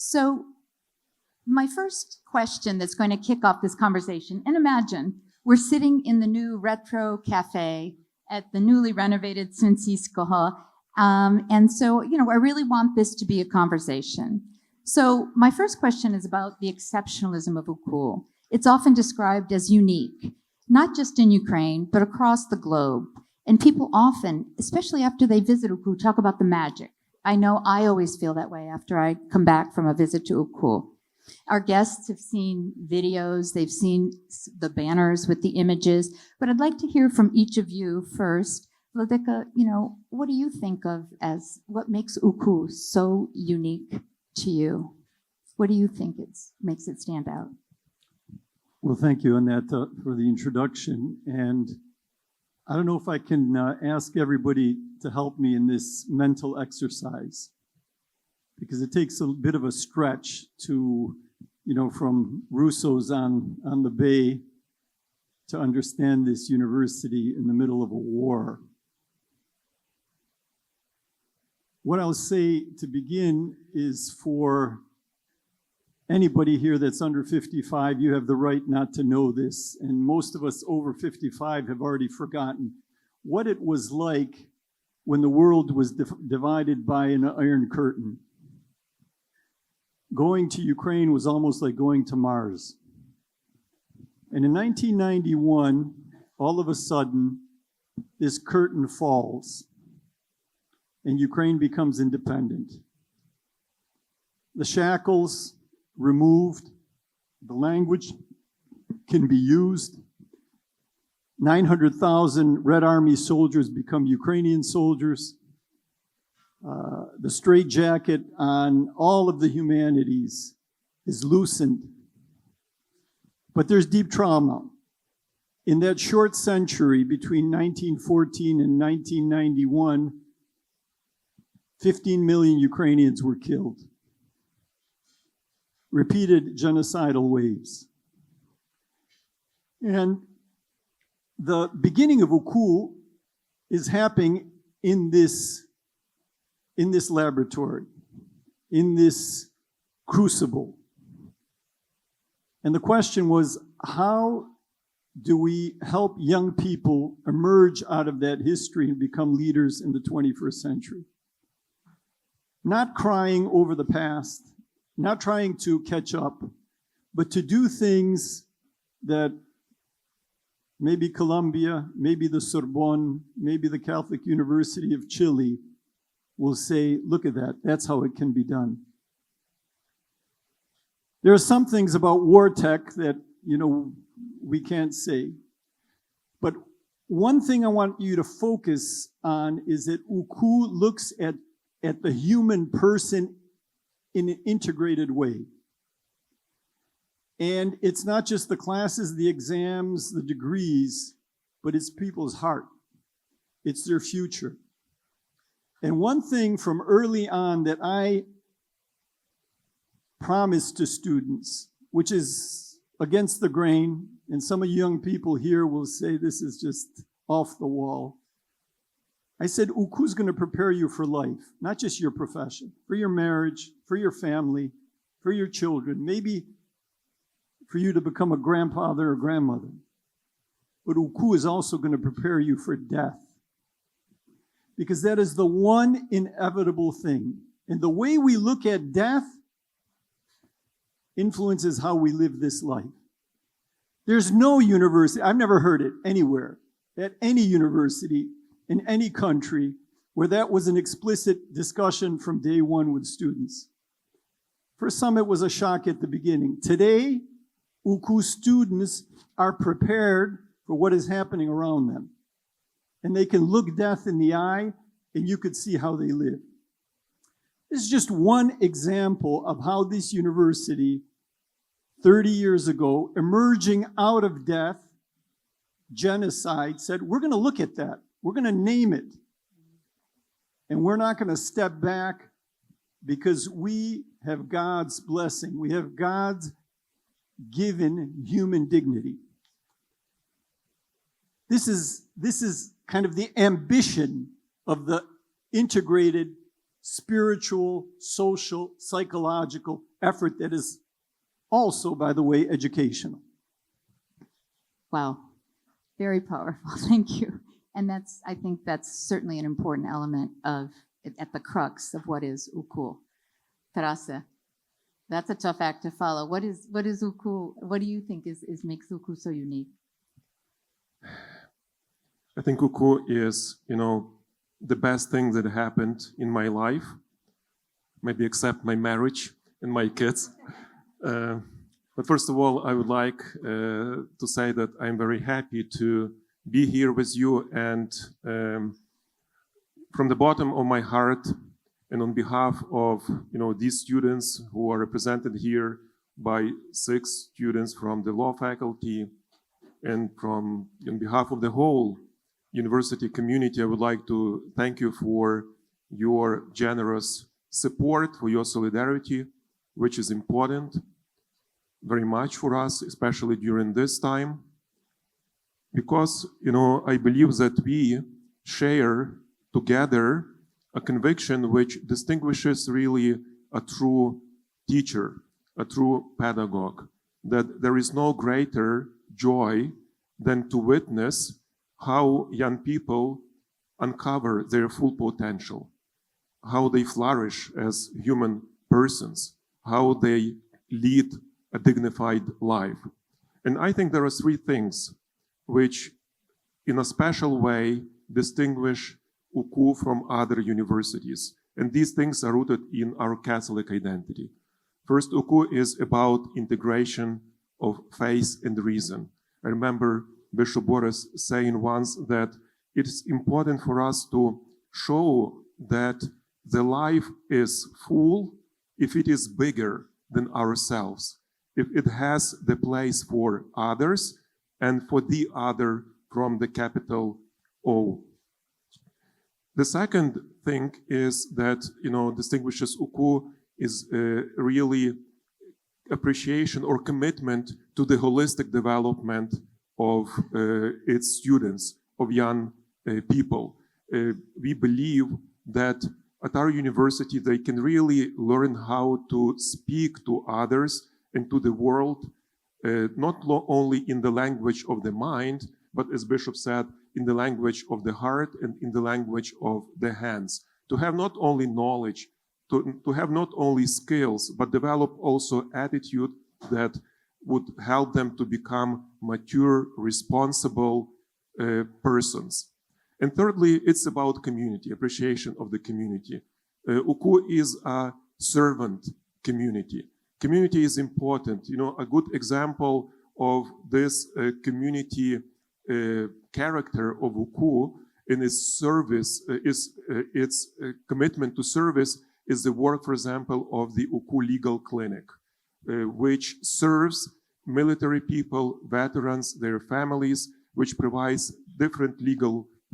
So my first question that's going to kick off this conversation, and imagine we're sitting in the new retro cafe at the newly renovated Svensiskoha. And so, I really want this to be a conversation. So my first question is about the exceptionalism of Ucu'. It's often described as unique, not just in Ukraine, but across the globe. And people often, especially after they visit Ucu', talk about the magic. I know I always feel that way after I come back from a visit to Ucu'. Our guests have seen videos, they've seen the banners with the images, but I'd like to hear from each of you first. Vladika, what do you think of as what makes Ucu' so unique to you? What do you think makes it stand out? Well, thank you, Annette, for the introduction. And I don't know if I can ask everybody to help me in this mental exercise, because it takes a bit of a stretch to, from Russo's on the Bay to understand this university in the middle of a war. What I'll say to begin is, for anybody here that's under 55, you have the right not to know this, and most of us over 55 have already forgotten what it was like when the world was divided by an Iron Curtain. Going to Ukraine was almost like going to Mars. And in 1991, all of a sudden, this curtain falls, and Ukraine becomes independent. The shackles removed, the language can be used. 900,000 Red Army soldiers become Ukrainian soldiers. The straitjacket on all of the humanities is loosened. But there's deep trauma. In that short century between 1914 and 1991, 15 million Ukrainians were killed. Repeated genocidal waves. And the beginning of Ucu' is happening in this laboratory, in this crucible. And the question was, how do we help young people emerge out of that history and become leaders in the 21st century? Not crying over the past, not trying to catch up, but to do things that maybe Columbia, maybe the Sorbonne, maybe the Catholic University of Chile will say, look at that, that's how it can be done. There are some things about war tech that, we can't say. But one thing I want you to focus on is that Ucu' looks at the human person in an integrated way. And it's not just the classes, the exams, the degrees, but it's people's heart. It's their future. And one thing from early on that I promised to students, which is against the grain, and some of you young people here will say this is just off the wall. I said, Ucu's going to prepare you for life, not just your profession, for your marriage, for your family, for your children, maybe for you to become a grandfather or grandmother. But Ucu is also going to prepare you for death, because that is the one inevitable thing. And the way we look at death influences how we live this life. There's no university, I've never heard it anywhere, at any university, in any country, where that was an explicit discussion from day one with students. For some, it was a shock at the beginning. Today, Ucu students are prepared for what is happening around them. And they can look death in the eye, and you could see how they live. This is just one example of how this university, 30 years ago, emerging out of death, genocide, said, we're going to look at that. We're going to name it. And we're not going to step back, because we have God's blessing. We have God's given human dignity. This is kind of the ambition of the integrated spiritual, social, psychological effort that is also, by the way, educational. Wow, very powerful. Thank you. And I think that's certainly an important element at the crux of what is Ucu'. Tarase, that's a tough act to follow. What is Ucu'? What do you think makes Ucu' so unique? I think Ucu' is, the best thing that happened in my life, maybe except my marriage and my kids. But first of all, I would like to say that I'm very happy to be here with you, and from the bottom of my heart and on behalf of these students who are represented here by 6 students from the law faculty, and on behalf of the whole university community, I would like to thank you for your generous support, for your solidarity, which is important very much for us, especially during this time, because I believe that we share together a conviction which distinguishes really a true teacher, a true pedagogue, that there is no greater joy than to witness how young people uncover their full potential, how they flourish as human persons, how they lead a dignified life. And I think there are 3 things which in a special way distinguish Ucu' from other universities. And these things are rooted in our Catholic identity. First, Ucu' is about integration of faith and reason. I remember Bishop BORYS saying once that it is important for us to show that the life is full if it is bigger than ourselves, if it has the place for others and for the other from the capital O. The second thing is that, distinguishes Ucu' is really appreciation or commitment to the holistic development of its students, of young people. We believe that at our university, they can really learn how to speak to others and to the world, not only in the language of the mind, but as Bishop said, in the language of the heart and in the language of the hands. To have not only knowledge, to have not only skills, but develop also attitude that would help them to become mature, responsible persons. And thirdly, it's about community, appreciation of the community. Ucu' is a servant community. Community is important. A good example of this community character of Ucu' in its service, its commitment to service is the work, for example, of the Ucu' Legal Clinic, which serves military people, veterans, their families, which provides different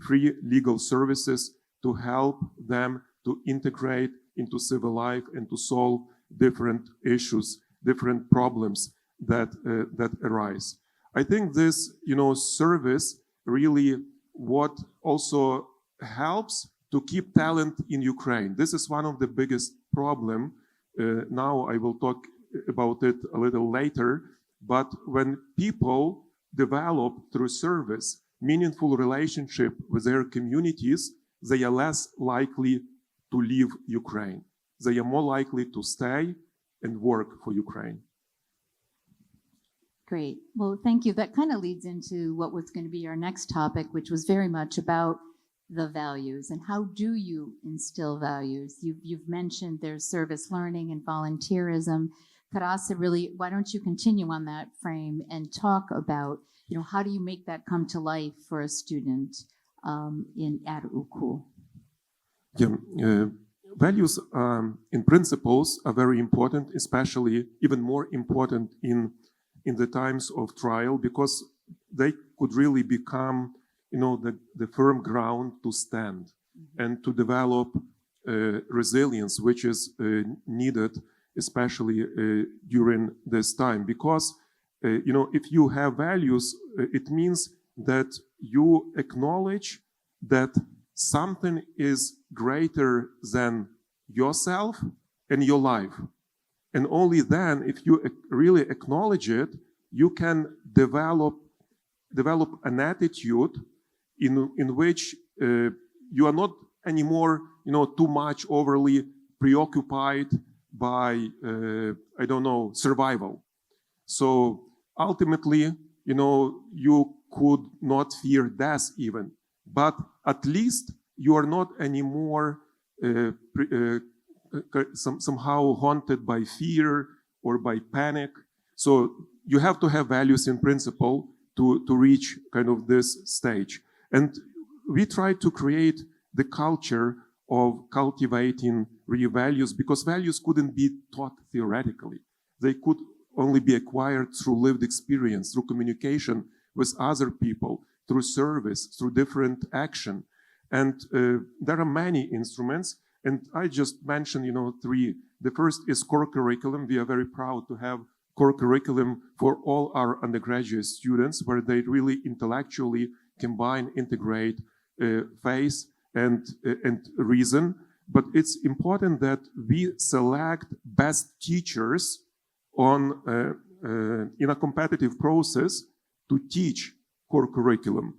free legal services to help them to integrate into civil life and to solve different issues, different problems that arise. I think this, service really what also helps to keep talent in Ukraine. This is one of the biggest problem. Now I will talk about it a little later, but when people develop through service meaningful relationship with their communities, they are less likely to leave Ukraine. They are more likely to stay and work for Ukraine. Great. Well, thank you. That kind of leads into what was going to be our next topic, which was very much about the values and how do you instill values? You've mentioned there's service learning and volunteerism. Tarase, really, why don't you continue on that frame and talk about, how do you make that come to life for a student at Ucu'? Yeah, values and principles are very important, especially even more important in the times of trial, because they could really become, the firm ground to stand and to develop resilience, which is needed, especially during this time. Because, if you have values, it means that you acknowledge that something is greater than yourself and your life. And only then, if you really acknowledge it, you can develop an attitude in which you are not anymore, too much overly preoccupied by, survival. So ultimately, you could not fear death even, but at least you are not anymore somehow haunted by fear or by panic. So you have to have values in principle to reach kind of this stage. And we try to create the culture of cultivating real values, because values couldn't be taught theoretically. They could only be acquired through lived experience, through communication with other people, through service, through different action. And there are many instruments, and I just mentioned, 3. The first is core curriculum. We are very proud to have core curriculum for all our undergraduate students, where they really intellectually combine, integrate faith and reason. But it's important that we select best teachers in a competitive process to teach core curriculum.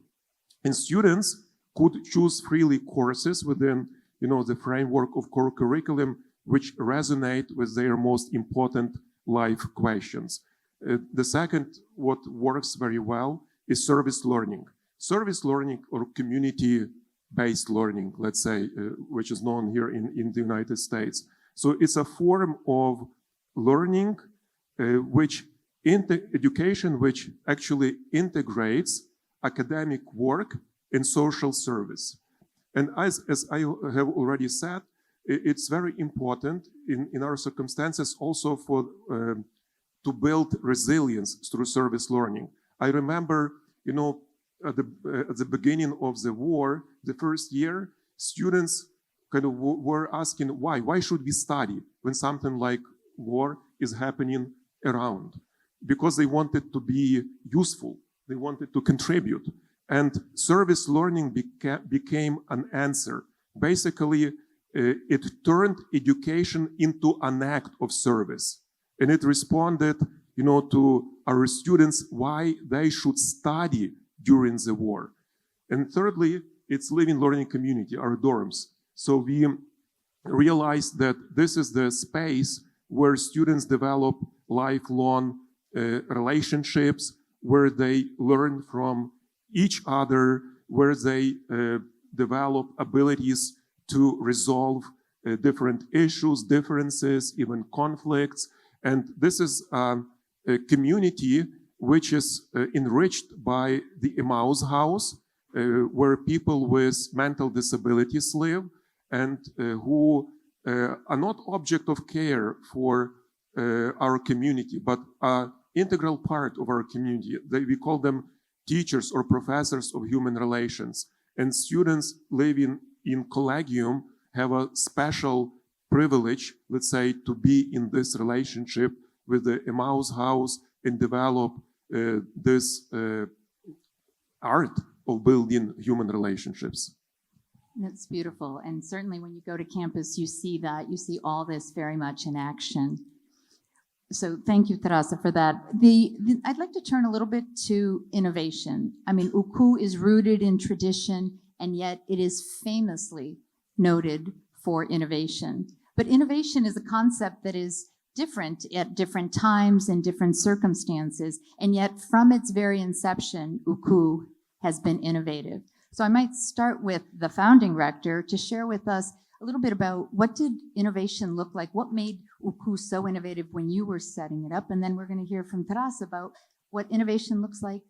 And students could choose freely courses within the framework of core curriculum which resonate with their most important life questions. The second, what works very well, is service learning. Service learning or community-based learning, let's say, which is known here in the United States. So it's a form of learning education which actually integrates academic work and social service. And as I have already said, it's very important in our circumstances also to build resilience through service learning. I remember, at the beginning of the war, the first year, students kind of were asking why should we study when something like war is happening around? Because they wanted to be useful, they wanted to contribute. And service learning became an answer. Basically, it turned education into an act of service. And it responded, to our students why they should study during the war. And thirdly, it's living learning community, our dorms. So we realized that this is the space where students develop lifelong relationships, where they learn from each other, where they develop abilities to resolve different issues, differences, even conflicts. And this is a community which is enriched by the Emmaus House, where people with mental disabilities live and who are not object of care for our community, but are integral part of our community. We call them teachers or professors of human relations. And students living in Collegium have a special privilege, let's say, to be in this relationship with the Emmaus House and develop this art of building human relationships. That's beautiful. And certainly when you go to campus, you see that. You see all this very much in action. So thank you, Tarasa, for that. I'd like to turn a little bit to innovation. I mean, Ucu is rooted in tradition, and yet it is famously noted for innovation. But innovation is a concept that is different at different times and different circumstances, and yet from its very inception, Ucu has been innovative. So I might start with the founding rector to share with us a little bit about what did innovation look like? What made Ucu so innovative when you were setting it up? And then we're going to hear from Taras about what innovation looks like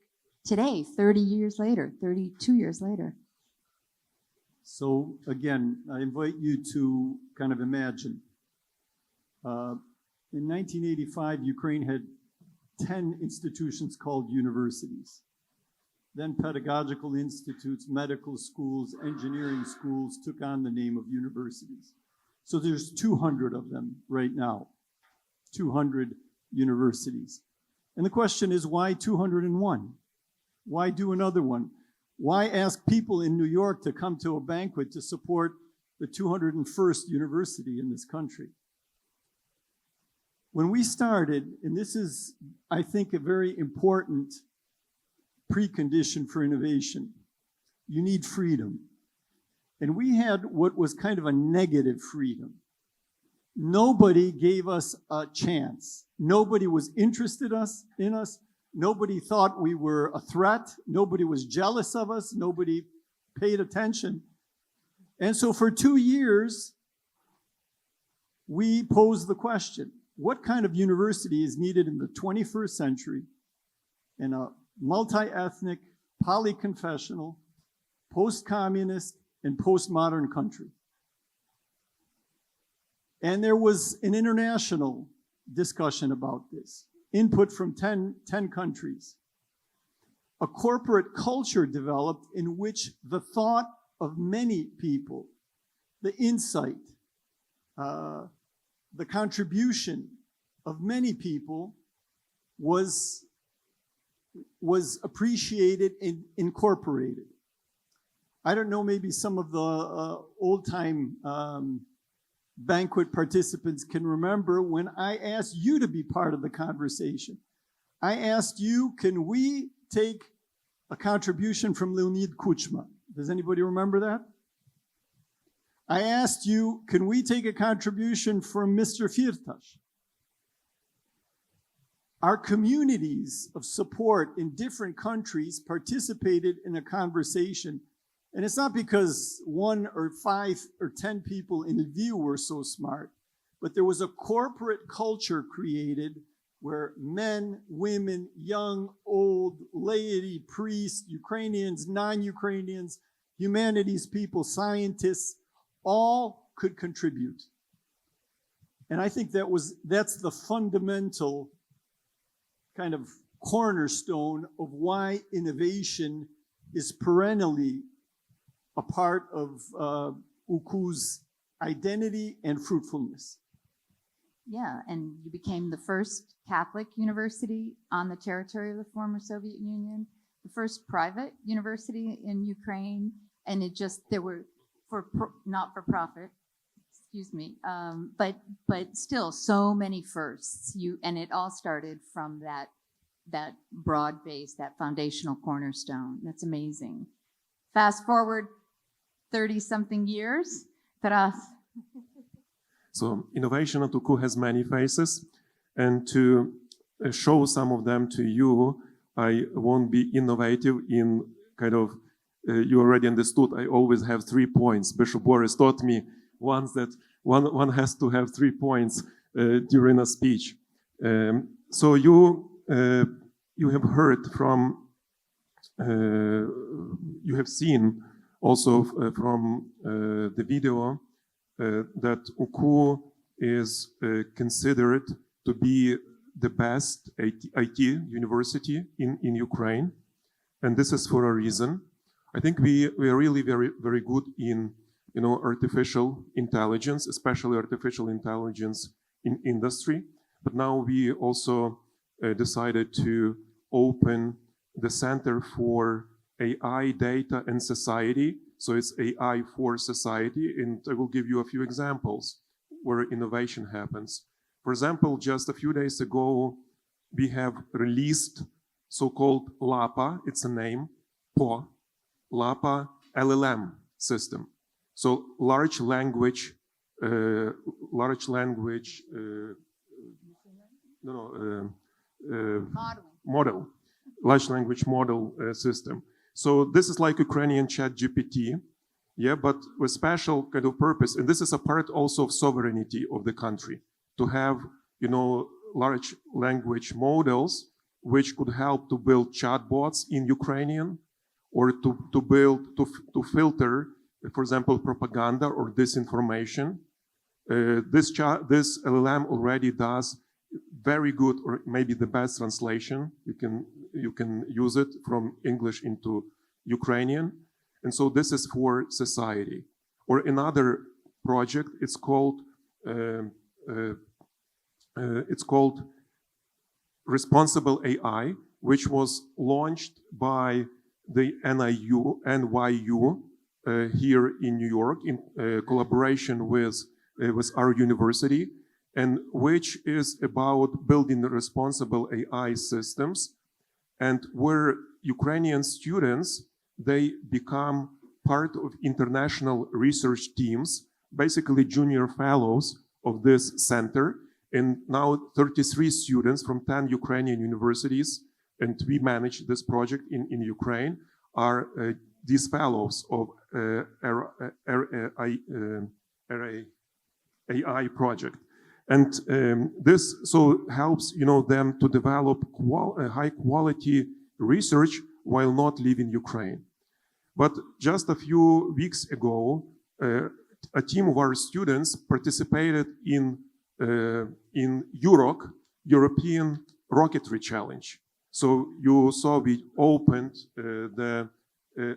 today, 30 years later, 32 years later. So again, I invite you to kind of imagine. In 1985, Ukraine had 10 institutions called universities. Then pedagogical institutes, medical schools, engineering schools took on the name of universities. So there's 200 of them right now, 200 universities. And the question is, why 201? Why do another one? Why ask people in New York to come to a banquet to support the 201st university in this country. When we started, and this is, I think, a very important precondition for innovation, you need freedom. And we had what was kind of a negative freedom. Nobody gave us a chance. Nobody was interested in us. Nobody thought we were a threat. Nobody was jealous of us. Nobody paid attention. And so for 2 years, we posed the question, what kind of university is needed in the 21st century in a multi-ethnic, polyconfessional, post-communist, and postmodern country? And there was an international discussion about this, input from 10 countries. A corporate culture developed in which the thought of many people, the insight, the contribution of many people was appreciated and incorporated. I don't know, maybe some of the old-time banquet participants can remember when I asked you to be part of the conversation. I asked you, can we take a contribution from Leonid Kuchma? Does anybody remember that? I asked you, can we take a contribution from Mr. Firtash? Our communities of support in different countries participated in a conversation. And it's not because 1 or 5 or 10 people in Lviv were so smart, but there was a corporate culture created where men, women, young, old, laity, priests, Ukrainians, non-Ukrainians, humanities people, scientists, all could contribute. And I think that's the fundamental kind of cornerstone of why innovation is perennially a part of Ucu'S identity and fruitfulness. Yeah, and you became the first Catholic university on the territory of the former Soviet Union, the first private university in Ukraine, and there were not-for-profit, excuse me, but still so many firsts. And it all started from that broad base, that foundational cornerstone. That's amazing. Fast forward 30-something years, Taras. So innovation at Ucu has many faces, and to show some of them to you, I won't be innovative in kind of, you already understood, I always have 3 points. Bishop Borys taught me once that one has to have 3 points during a speech. So you have heard from, you have seen also from the video that Ucu is considered to be the best IT university in Ukraine, and this is for a reason. I think we are really very, very good in artificial intelligence, especially artificial intelligence in industry. But now we also decided to open the Center for AI, Data, and Society. So it's AI for Society, and I will give you a few examples where innovation happens. For example, just a few days ago, we have released so-called LAPA, it's a name, PO, LAPA LLM system. So large language model, large language model system. So this is like Ukrainian ChatGPT, yeah, but with special kind of purpose. And this is a part also of sovereignty of the country, to have, large language models which could help to build chatbots in Ukrainian, or to filter, for example, propaganda or disinformation. This LLM already does very good, or maybe the best translation. You can use it from English into Ukrainian. And so this is for society. Or another project, it's called Responsible AI, which was launched by the NYU here in New York in collaboration with our university, and which is about building responsible AI systems, and where Ukrainian students, they become part of international research teams, basically junior fellows of this center. And now 33 students from 10 Ukrainian universities, and we manage this project in Ukraine, are these fellows of AI project. And this so helps them to develop high quality research while not leaving Ukraine. But just a few weeks ago, a team of our students participated in European Rocketry Challenge. So you saw we opened the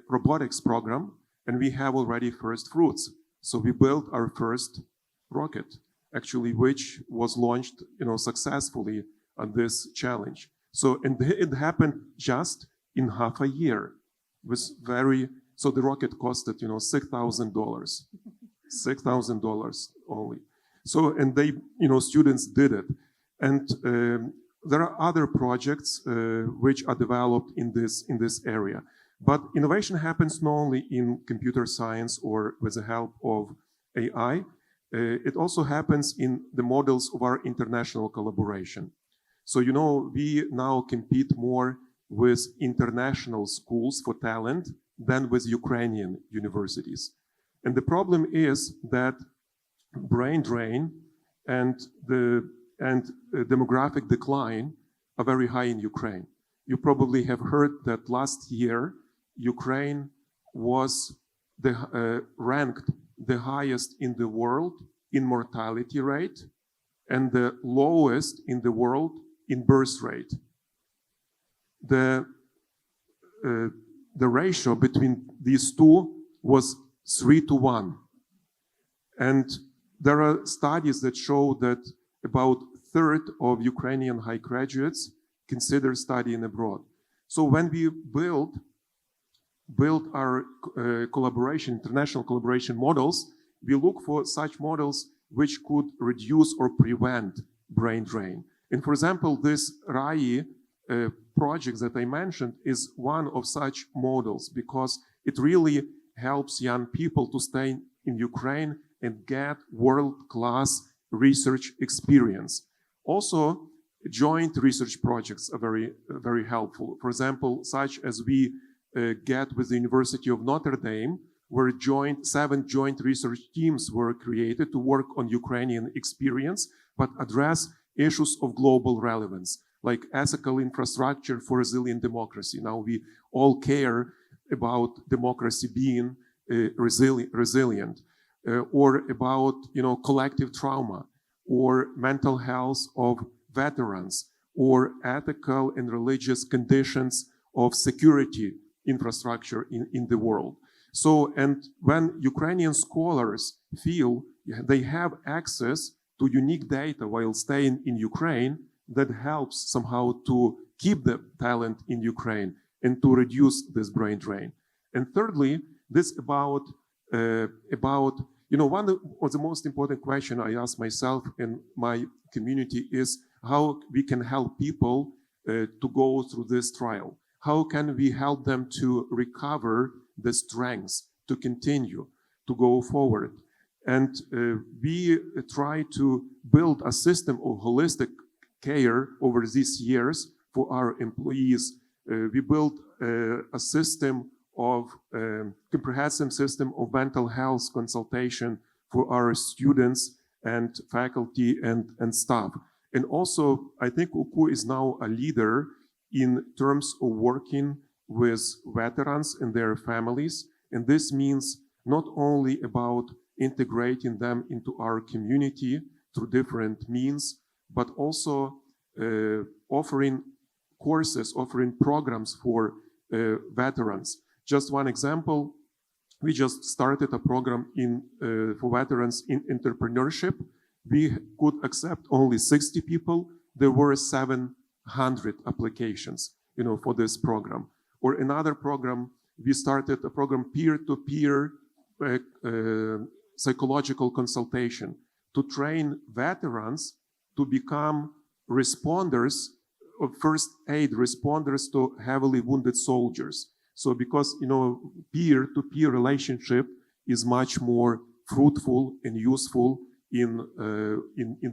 robotics program, and we have already first fruits. So we built our first rocket, actually, which was launched successfully on this challenge. So, and it happened just in half a year. It was so the rocket costed, $6,000, $6,000 only. So, and they, students did it. And there are other projects which are developed in this area. But innovation happens not only in computer science or with the help of AI, it also happens in the models of our international collaboration. So, we now compete more with international schools for talent than with Ukrainian universities. And the problem is that brain drain and demographic decline are very high in Ukraine. You probably have heard that last year, Ukraine was ranked the highest in the world in mortality rate and the lowest in the world in birth rate. The ratio between these two was 3-to-1. And there are studies that show that about a third of Ukrainian high graduates consider studying abroad. So when we build our international collaboration models, we look for such models which could reduce or prevent brain drain. And for example, this RAI project that I mentioned is one of such models because it really helps young people to stay in Ukraine and get world-class research experience. Also, joint research projects are very, very helpful. For example, such as we get with the University of Notre Dame, where 7 joint research teams were created to work on Ukrainian experience, but address issues of global relevance, like ethical infrastructure for resilient democracy. Now we all care about democracy being resilient, or about collective trauma, or mental health of veterans, or ethical and religious conditions of security infrastructure in the world. So, and when Ukrainian scholars feel they have access to unique data while staying in Ukraine, that helps somehow to keep the talent in Ukraine and to reduce this brain drain. And thirdly, this about one of the most important questions I ask myself and my community is how we can help people to go through this trial. How can we help them to recover the strengths to continue to go forward? And we try to build a system of holistic care over these years for our employees. We built a system of comprehensive system of mental health consultation for our students and faculty and staff. And also, I think Ucu is now a leader in terms of working with veterans and their families. And this means not only about integrating them into our community through different means, but also offering courses, offering programs for veterans. Just one example, we just started a program for veterans in entrepreneurship. We could accept only 60 people. There were 700 applications, for this program. Or another program, we started a program peer-to-peer psychological consultation to train veterans to become responders, of first aid responders to heavily wounded soldiers. So because, peer-to-peer relationship is much more fruitful and useful in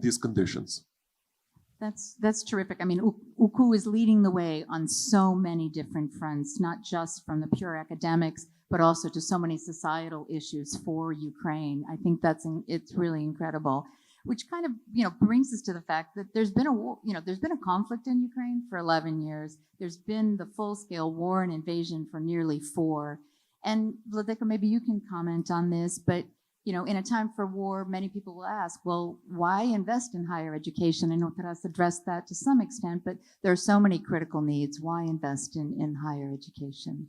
these conditions. That's terrific. I mean, Ucu is leading the way on so many different fronts, not just from the pure academics, but also to so many societal issues for Ukraine. I think it's really incredible, which kind of, brings us to the fact that there's been a war, there's been a conflict in Ukraine for 11 years. There's been the full-scale war and invasion for nearly 4. And Vladika, maybe you can comment on this, but in a time for war, many people will ask, well, why invest in higher education? I know Taras addressed that to some extent, but there are so many critical needs. Why invest in higher education?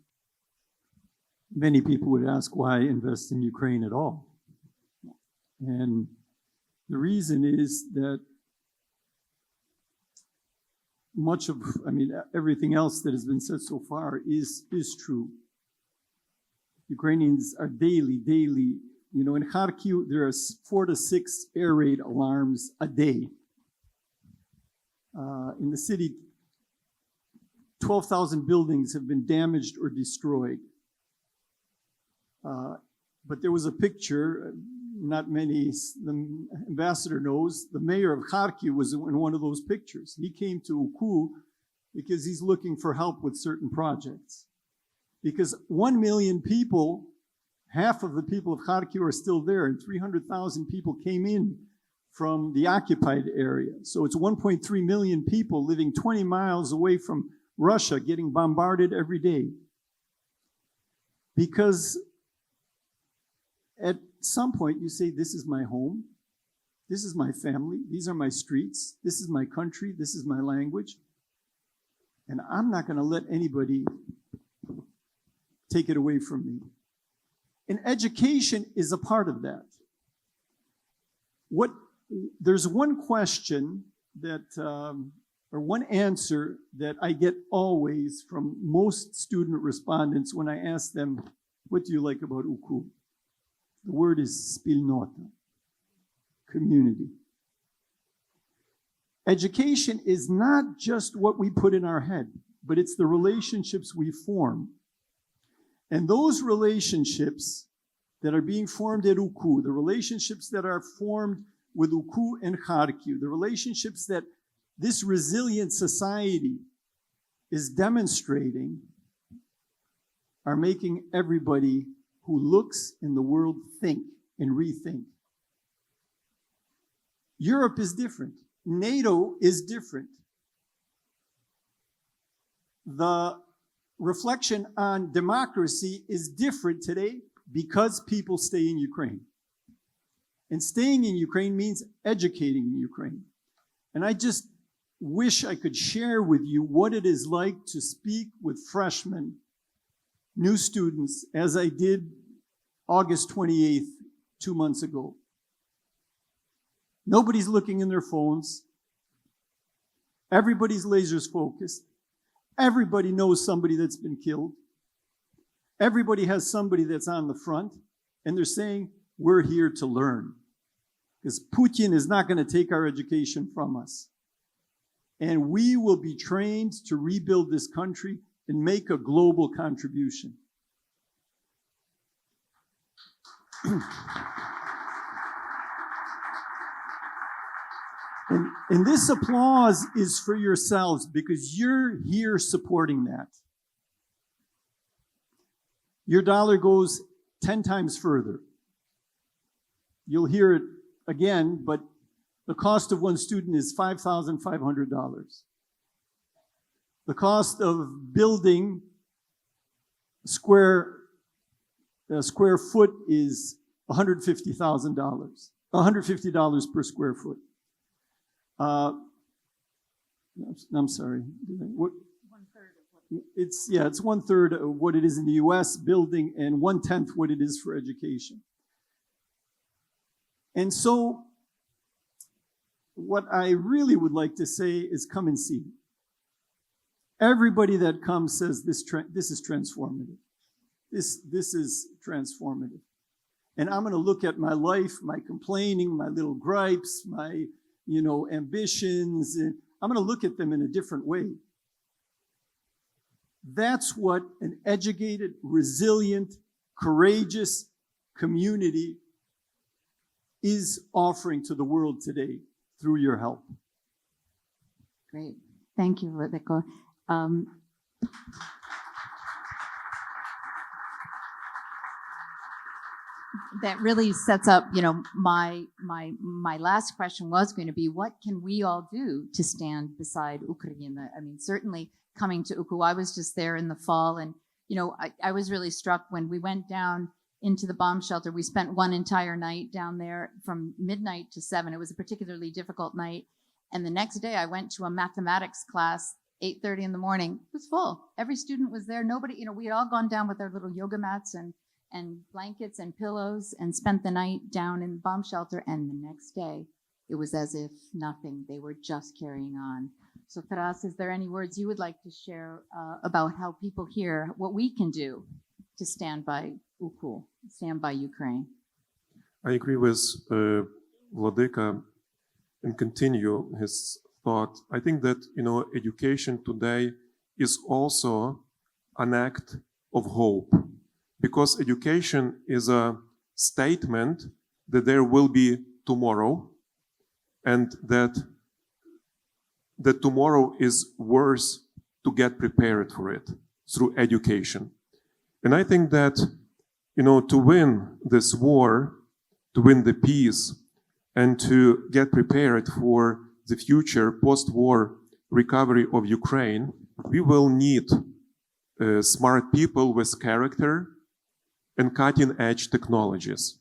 Many people would ask, why invest in Ukraine at all? And the reason is that everything else that has been said so far is true. Ukrainians are daily, in Kharkiv, there are 4 to 6 air raid alarms a day. In the city, 12,000 buildings have been damaged or destroyed. But there was a picture, not many, the ambassador knows, the mayor of Kharkiv was in one of those pictures. He came to Ucu because he's looking for help with certain projects. Because 1 million people, half of the people of Kharkiv are still there, and 300,000 people came in from the occupied area. So it's 1.3 million people living 20 miles away from Russia getting bombarded every day. Because at some point you say, this is my home, this is my family, these are my streets, this is my country, this is my language, and I'm not going to let anybody take it away from me. And education is a part of that. There's one question that, or one answer that I get always from most student respondents when I ask them, what do you like about Ucu? The word is spilnota, community. Education is not just what we put in our head, but it's the relationships we form. And those relationships that are being formed at Ucu, the relationships that are formed with Ucu and Kharkiv, the relationships that this resilient society is demonstrating, are making everybody who looks in the world think and rethink. Europe is different. NATO is different. The reflection on democracy is different today because people stay in Ukraine. And staying in Ukraine means educating in Ukraine. And I just wish I could share with you what it is like to speak with freshmen, new students, as I did August 28th, 2 months ago. Nobody's looking in their phones. Everybody's lasers focused. Everybody knows somebody that's been killed. Everybody has somebody that's on the front, and they're saying, we're here to learn. Because Putin is not going to take our education from us. And we will be trained to rebuild this country and make a global contribution. And this applause is for yourselves because you're here supporting that. Your dollar goes 10 times further. You'll hear it again, but the cost of one student is $5,500. The cost of building a square foot is $150,000, $150 per square foot. I'm sorry. What? 1/3 of what? It's 1/3 of what it is in the U.S. building and 1/10 what it is for education. And so, what I really would like to say is come and see. Everybody that comes says this is transformative. This is transformative. And I'm going to look at my life, my complaining, my little gripes, my, ambitions, and I'm going to look at them in a different way. That's what an educated, resilient, courageous community is offering to the world today through your help. Great. Thank you, Rector. That really sets up, my last question was going to be, what can we all do to stand beside Ukraine? I mean, certainly coming to Ucu, I was just there in the fall, and, I was really struck when we went down into the bomb shelter. We spent one entire night down there from midnight to 7. It was a particularly difficult night. And the next day I went to a mathematics class, 8:30 in the morning. It was full. Every student was there. Nobody, we had all gone down with our little yoga mats and blankets and pillows and spent the night down in the bomb shelter. And the next day, it was as if nothing. They were just carrying on. So Taras, is there any words you would like to share about how people here, what we can do to stand by Ucu, stand by Ukraine? I agree with Vladika and continue his thought. I think that, education today is also an act of hope, because education is a statement that there will be tomorrow, and that tomorrow is worth to get prepared for it through education. And I think that, to win this war, to win the peace, and to get prepared for the future post-war recovery of Ukraine, we will need smart people with character and cutting-edge technologies.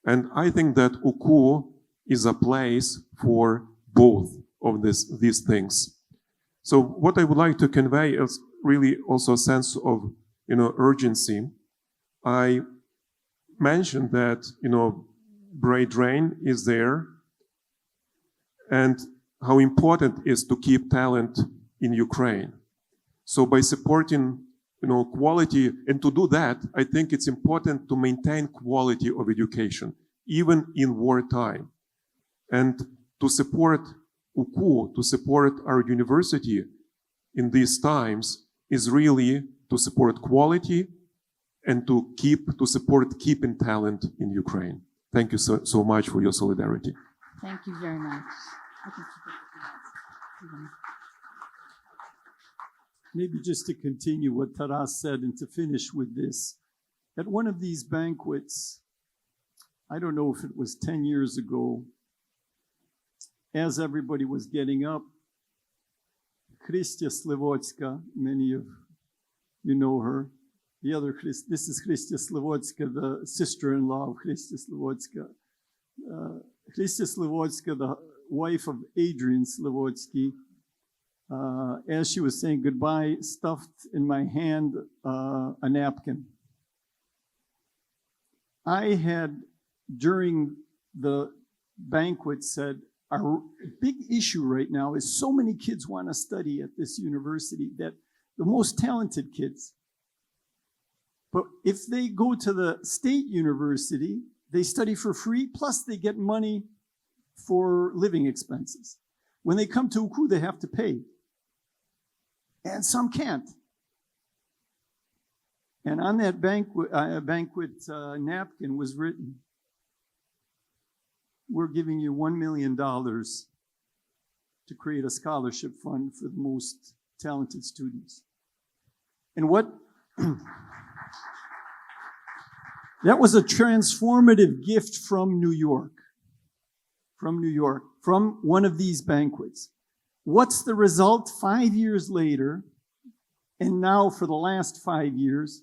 And I think that Ucu is a place for both of these things. So what I would like to convey is really also a sense of, urgency. I mentioned that, brain drain is there, and how important it is to keep talent in Ukraine. So by supporting, quality, and to do that, I think it's important to maintain quality of education, even in wartime. And to support Ucu, to support our university in these times, is really to support quality and to support keeping talent in Ukraine. Thank you so much for your solidarity. Thank you very much. Maybe just to continue what Taras said and to finish with this. At one of these banquets, I don't know if it was 10 years ago, as everybody was getting up, Christia Slivotska, many of you know her. This is Christia Slivotska, the sister-in-law of Christia Slivotska. Christia Slivotska, the wife of Adrian Slivotsky, as she was saying goodbye, stuffed in my hand a napkin. I had, during the banquet, said, our big issue right now is so many kids want to study at this university, that the most talented kids. But if they go to the state university, they study for free, plus they get money for living expenses. When they come to Ucu, they have to pay. And some can't. And on that banquet napkin was written, we're giving you $1 million to create a scholarship fund for the most talented students. And what, that was a transformative gift from New York, from one of these banquets. What's the result 5 years later, and now for the last 5 years,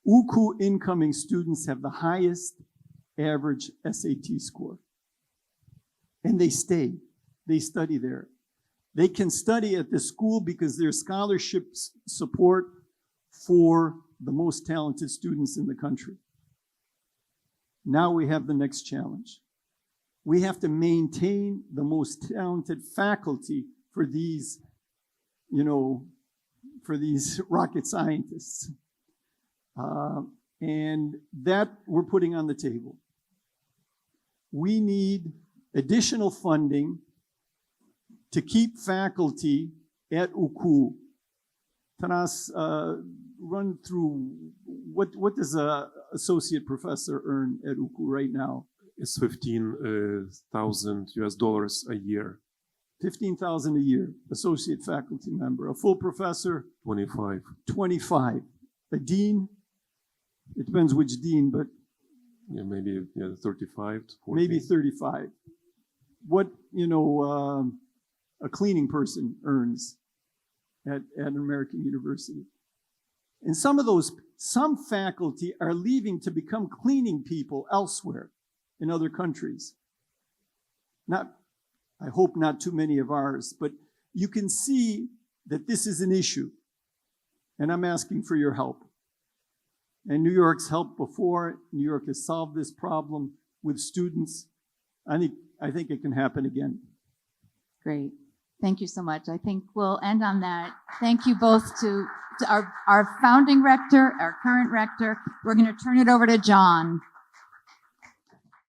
Ucu incoming students have the highest average SAT score. And they stay. They study there. They can study at the school because there's scholarship support for the most talented students in the country. Now we have the next challenge. We have to maintain the most talented faculty for these, for these rocket scientists. And that we're putting on the table. We need additional funding to keep faculty at Ucu. Tanas, run through what does a associate professor earn at Ucu right now? It's $15,000 a year. 15,000 a year, associate faculty member. A full professor, 25. 25. A dean, it depends which dean, but Yeah, maybe 35 to 40. maybe 35. What, a cleaning person earns at an American university. And some faculty are leaving to become cleaning people elsewhere in other countries. I hope not too many of ours, but you can see that this is an issue. And I'm asking for your help. And New York's helped before. New York has solved this problem with students. I think it can happen again. Great. Thank you so much. I think we'll end on that. Thank you both to our founding rector, our current rector. We're going to turn it over to John.